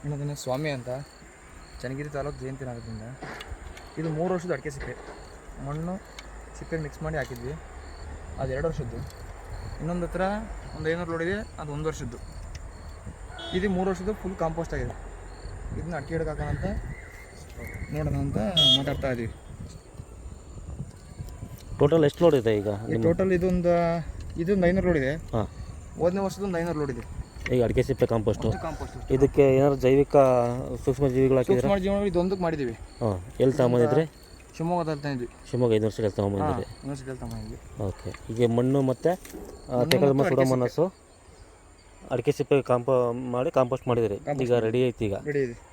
ಇನ್ನೊಂದನೇ ಸ್ವಾಮಿ ಅಂತ ಚನ್ನಗಿರಿ ತಾಲೂಕು ಜಯಂತಿ ನಗರದಿಂದ. ಇದು 3 ವರ್ಷದ ಅಡಿಕೆ ಸಿಪ್ಪೆ, ಮಣ್ಣು ಸಿಪ್ಪೆ ಮಿಕ್ಸ್ ಮಾಡಿ ಹಾಕಿದ್ವಿ. ಅದು 2 ವರ್ಷದ್ದು. ಇನ್ನೊಂದು ಹತ್ರ ಒಂದು 500 ಲೋಡ್ ಇದೆ, ಅದು 1 ವರ್ಷದ್ದು. ಇದು 3 ವರ್ಷದ್ದು ಫುಲ್ ಕಾಂಪೋಸ್ಟ್ ಆಗಿದೆ. ಇದನ್ನ ಅಡಿಕೆ ಗಿಡಕ್ಕೆ ಹಾಕೋಣ ಅಂತ ನೋಡೋಣ ಅಂತ ಮಾತಾಡ್ತಾ ಇದ್ದೀವಿ. ಟೋಟಲ್ ಎಷ್ಟು ಲೋಡ್ ಇದೆ ಈಗ? ಟೋಟಲ್ ಇದೊಂದು 500 ಲೋಡ್ ಇದೆ. ಹಾಂ, ಹೋದನೇ ವರ್ಷದೊಂದು 500 ಲೋಡ್ ಇದೆ. ಈಗ ಅಡಿಕೆ ಸಿಪ್ಪೆ ಕಾಂಪೋಸ್ಟು. ಇದಕ್ಕೆ ಏನಾದ್ರು ಜೈವಿಕ ಸೂಕ್ಷ್ಮ ಜೀವಿಗಳು ಹಾಕಿದ್ರೆ? ಸೂಕ್ಷ್ಮ ಜೀವಿಗಳು ಇದೊಂದಕ್ಕೆ ಮಾಡಿದ್ದೀವಿ. ಹಾಂ, ಎಲ್ಲಿ ತಗೊಂಬಂದಿದ್ರಿ? ಶಿವಮೊಗ್ಗದಲ್ಲಿ ತಂದಿದ್ವಿ. ಶಿವಮೊಗ್ಗ ಯೂನಿವರ್ಸಿಟಿಯಲ್ಲಿ ತಗೊಂಬಂದಿದ್ರಿ. ಯೂನಿವರ್ಸಿಟಿಯಲ್ಲಿ ತಗೊಂಡಿದ್ವಿ. ಓಕೆ. ಈಗ ಮಣ್ಣು ಮತ್ತು ತೆಗೆದ ಸುಡಮನಸ್ಸು ಅಡಿಕೆ ಸಿಪ್ಪೆ ಮಾಡಿ ಕಾಂಪೋಸ್ಟ್ ಮಾಡಿದಿರಿ. ಈಗ ರೆಡಿ ಐತಿ.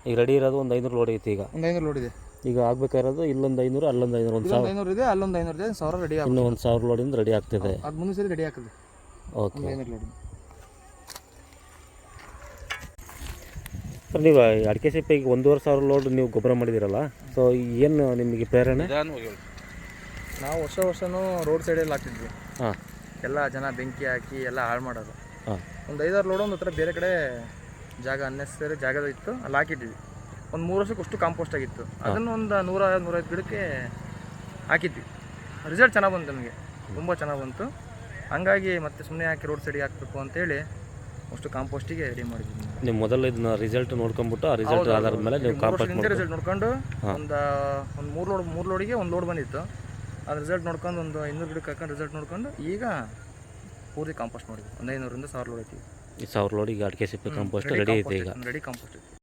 ಈಗ ರೆಡಿ ಇರೋದು ಒಂದು 500 ಲೋಡ್ ಐತಿ. ಈಗ ಒಂದು 500 ಲೋಡ್ ಇದೆ. ಈಗ ಆಗ್ಬೇಕಾಗಿರೋದು ಇಲ್ಲೊಂದು 500, ಅಲ್ಲೊಂದು 500, ಒಂದು 500 ಇದೆ, ಅಲ್ಲೊಂದು 500 ಇದೆ. 1000 ರೆಡಿ ಆಗುತ್ತೆ. ಇನ್ನೂ 1000 ಲೋಡಿಂದ ರೆಡಿ ಆಗ್ತಿದೆ. ಅದು ಮುಂದೆ ಸರಿ ರೆಡಿ ಆಗ್ತದೆ. ಓಕೆ. 500 ಲೋಡ್. ಸರ್, ನೀವು ಅಡಿಕೆ ಸಿಪ್ಪೆಗೆ 1500 ಲೋಡ್ ನೀವು ಗೊಬ್ಬರ ಮಾಡಿದ್ದೀರಲ್ಲ, ಸೊ ಏನು ನಿಮಗೆ ಪ್ರೇರಣೆ? ನಾವು ವರ್ಷನೂ ರೋಡ್ ಸೈಡಲ್ಲಿ ಹಾಕ್ತಿದ್ವಿ. ಹಾಂ, ಎಲ್ಲ ಜನ ಬೆಂಕಿ ಹಾಕಿ ಎಲ್ಲ ಹಾಳು ಮಾಡೋದು. ಹಾಂ, ಒಂದು 5-6 ಲೋಡ್ ಒಂದು ಹತ್ರ ಬೇರೆ ಕಡೆ ಜಾಗ ಅನ್ನೆಸರಿ ಜಾಗದ ಇತ್ತು, ಅಲ್ಲಿ ಹಾಕಿದ್ವಿ. ಒಂದು 3 ವರ್ಷಕ್ಕೆ ಅಷ್ಟು ಕಾಂಪೋಸ್ಟ್ ಆಗಿತ್ತು. ಅದನ್ನು ಒಂದು 100-105 ಗಿಡಕ್ಕೆ ಹಾಕಿದ್ವಿ. ರಿಸಲ್ಟ್ ಚೆನ್ನಾಗಿ ಬಂತು, ನಮಗೆ ತುಂಬ ಚೆನ್ನಾಗಿ ಬಂತು. ಹಂಗಾಗಿ ಮತ್ತೆ ಸುಮ್ಮನೆ ಹಾಕಿ ರೋಡ್ ಸೈಡಿಗೆ ಹಾಕಬೇಕು ಅಂತೇಳಿ ಅಷ್ಟು ಕಾಂಪೋಸ್ಟಿಗೆ ರೆಡಿ ಮಾಡಿದ್ವಿ. ನೀವು ಮೊದಲು ಇದನ್ನ ರಿಸಲ್ಟ್ ನೋಡ್ಕೊಂಬಿಟ್ಟು ಆ ರಿಸಲ್ಟ್ ಆಧಾರದ ಮೇಲೆ ನೀವು ಕಾಂಪೋಸ್ಟ್ ಮಾಡಿ ರಿಸಲ್ಟ್ ನೋಡ್ಕೊಂಡು ಒಂದು 3 ಲೋಡಿಗೆ 1 ಲೋಡ್ ಬಂದಿತ್ತು. ಅದು ರಿಸಲ್ಟ್ ನೋಡ್ಕೊಂಡು ಒಂದು 200 ಗಿಡಕ್ಕೆ ಹಾಕೊಂಡು ರಿಸಲ್ಟ್ ನೋಡ್ಕೊಂಡು ಈಗ ಪೂರ್ತಿ ಕಾಂಪೋಸ್ಟ್ ಮಾಡಿದ್ವಿ. ಒಂದು 500ರಿಂದ 1000 ಲೋಡ್ ಐತಿ. ಈ 1000 ಲೋಡ್ ಈಗ ಅಡಿಕೆ ಸಿಪ್ಪೆ ಕಾಂಪೋಸ್ಟ್ ರೆಡಿ ಐತೆ. ಈಗ ರೆಡಿ ಕಾಂಪೋಸ್ಟ್ ಐತಿ.